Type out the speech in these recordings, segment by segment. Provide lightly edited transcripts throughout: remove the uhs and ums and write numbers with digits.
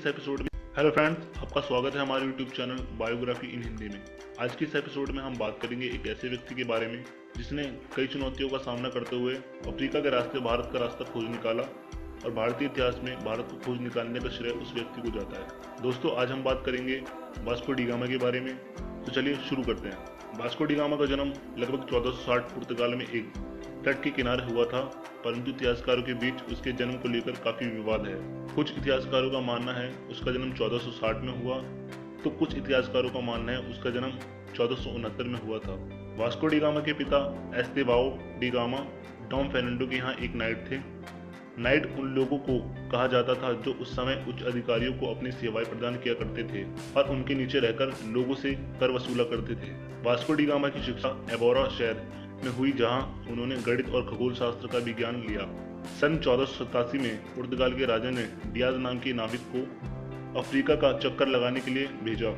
इस एपिसोड में hello friends, आपका स्वागत है हमारे यूट्यूब चैनल बायोग्राफी इन हिंदी में। आज के इस एपिसोड में हम बात करेंगे एक ऐसे व्यक्ति के बारे में जिसने कई चुनौतियों का सामना करते हुए अफ्रीका के रास्ते भारत का रास्ता खोज निकाला और भारतीय इतिहास में भारत को खोज निकालने का श्रेय उस व्यक्ति को जाता है। दोस्तों, आज हम बात करेंगे वास्को डी गामा के बारे में। तो चलिए शुरू करते हैं। वास्को डी गामा का जन्म लगभग 1460 पुर्तगाल में एक तट के किनारे हुआ था, परंतु इतिहासकारों के बीच उसके जन्म को लेकर काफी विवाद है। कुछ इतिहासकारों का मानना है उसका जन्म 1460 में हुआ, तो कुछ इतिहासकारों का मानना है उसका जन्म 1469 में हुआ था। वास्को डी गामा के पिता Estevao da Gama Dom Fernando के यहाँ एक नाइट थे। नाइट उन लोगों को कहा जाता था जो उस समय उच्च अधिकारियों को अपनी सेवाएं प्रदान किया करते थे और उनके नीचे रहकर लोगों से कर वसूला करते थे। वास्को डी गामा की शिक्षा एबोरा शहर में हुई, जहां उन्होंने गणित और खगोल शास्त्र का विज्ञान लिया। सन 1487 में पुर्तगाल के राजा ने डियाज नाम के नाविक को अफ्रीका का चक्कर लगाने के लिए भेजा।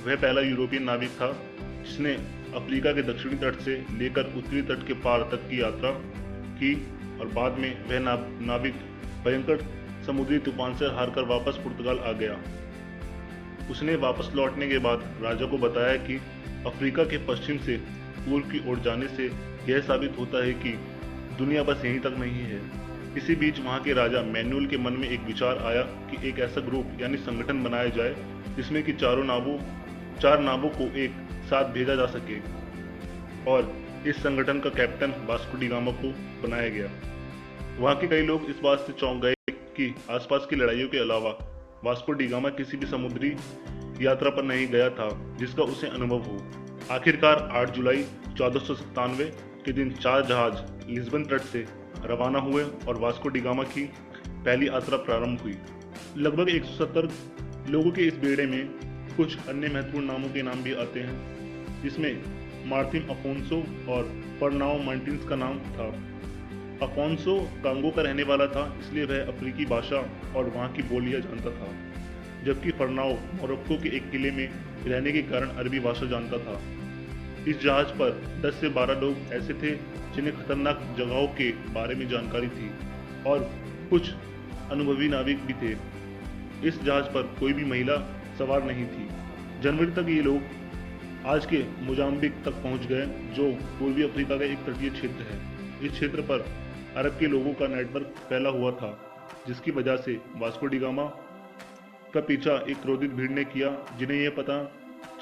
वह पहला यूरोपियन नाविक था जिसने अफ्रीका के दक्षिणी तट से लेकर उत्तरी तट के पार तक की यात्रा की और बाद में वह नाविक भयंकर समुद्री तूफान से हारकर वापस पुर्तगाल आ गया। उसने वापस लौटने के बाद राजा को बताया कि अफ्रीका के पश्चिम से पूर्व की ओर जाने से यह साबित होता है कि दुनिया बस यहीं तक नहीं है। इसी बीच वहां के राजा मैनुअल के मन में एक विचार आया कि एक ऐसा ग्रुप यानी संगठन बनाया जाए जिसमें कि चार नावों को एक साथ भेजा जा सके, और इस संगठन का कैप्टन वास्को डी गामा को बनाया गया। वहां के कई लोग इस बात से चौंक गए कि आसपास की लड़ाइयों के अलावा वास्को डी गामा किसी भी समुद्री यात्रा पर नहीं गया था जिसका उसे अनुभव हो। आखिरकार 8 जुलाई 1497 के दिन 4 जहाज लिस्बन तट से रवाना हुए और वास्को डी गामा की पहली यात्रा प्रारंभ हुई। लगभग 170 लोगों के इस बेड़े में कुछ अन्य महत्वपूर्ण नामों के नाम भी आते हैं, जिसमें मार्टिन अफोंसो और फर्नाओ मार्टिन्स का नाम था। अफोंसो कांगो का रहने वाला था, इसलिए वह अफ्रीकी भाषा और वहाँ की बोलियां जानता था, जबकि फर्नाओ मोरक्को के एक किले में रहने के कारण अरबी भाषा जानता था। इस जहाज पर 10 से 12 लोग ऐसे थे जिन्हें खतरनाक जगहों के बारे में जानकारी थी और कुछ अनुभवी नाविक भी थे। इस जहाज पर कोई भी महिला सवार नहीं थी। जनवरी तक ये लोग आज के मोजाम्बिक तक पहुंच गए, जो पूर्वी अफ्रीका का एक तटीय क्षेत्र है। इस क्षेत्र पर अरब के लोगों का नेटवर्क फैला हुआ था, जिसकी वजह से वास्को डी गामा का पीछा एक क्रोधित भीड़ ने किया, जिन्हें यह पता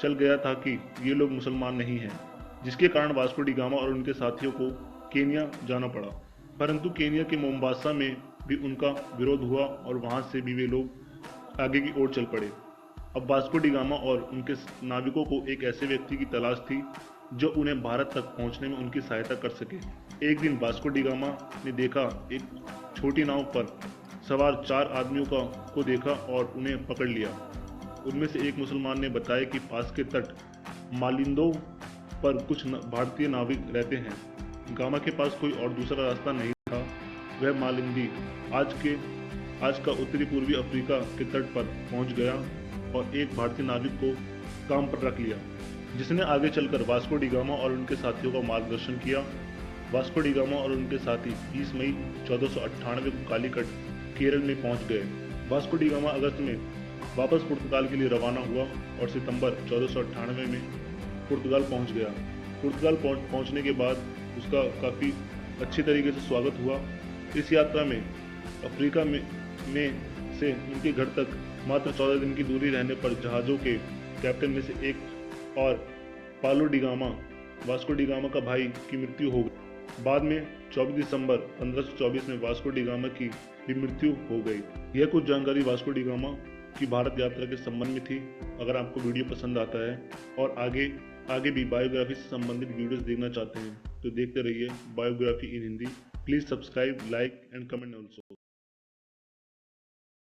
चल गया था कि ये लोग मुसलमान नहीं हैं, जिसके कारण वास्को डी गामा और उनके साथियों को केन्या जाना पड़ा। परंतु केन्या के मोम्बासा में भी उनका विरोध हुआ और वहां से भी वे लोग आगे की ओर चल पड़े। अब वास्को डी गामा और उनके नाविकों को एक ऐसे व्यक्ति की तलाश थी जो उन्हें भारत तक पहुंचने में उनकी सहायता कर सके। एक दिन वास्को डी गामा ने देखा एक छोटी नाव पर सवार 4 आदमियों को देखा और उन्हें पकड़ लिया। उनमें से एक मुसलमान ने बताया कि पास के तट मालिंदो पर कुछ भारतीय नाविक रहते हैं। गामा के पास कोई और दूसरा रास्ता नहीं था। वह मालिंदी आज का उत्तरी पूर्वी अफ्रीका के तट पर पहुंच गया और एक भारतीय नाविक को काम पर रख लिया, जिसने आगे चलकर वास्को डी गामा और उनके साथियों का मार्गदर्शन किया। वास्को डी गामा और उनके साथी 30 मई 1498 को कालीकट केरल में पहुंच गए। वास्को डी गामा अगस्त में वापस पुर्तगाल के लिए रवाना हुआ और सितंबर 1498 में पुर्तगाल पहुंच गया। पुर्तगाल पहुंचने के बाद उसका काफ़ी अच्छी तरीके से स्वागत हुआ। इस यात्रा में अफ्रीका में से उनके घर तक मात्र 14 दिन की दूरी रहने पर जहाज़ों के कैप्टन में से एक और पालो D gamma, Vasco D gamma का भाई, की मृत्यु हो गई। बाद में 24 दिसंबर 1524 में वास्को डी गामा की भी मृत्यु हो गई। यह कुछ जानकारी वास्को डी गामा की भारत यात्रा के संबंध में थी। अगर आपको वीडियो पसंद आता है और आगे भी बायोग्राफी से संबंधित वीडियोस देखना चाहते हैं तो देखते रहिए biography in Hindi. Please subscribe, like and comment also.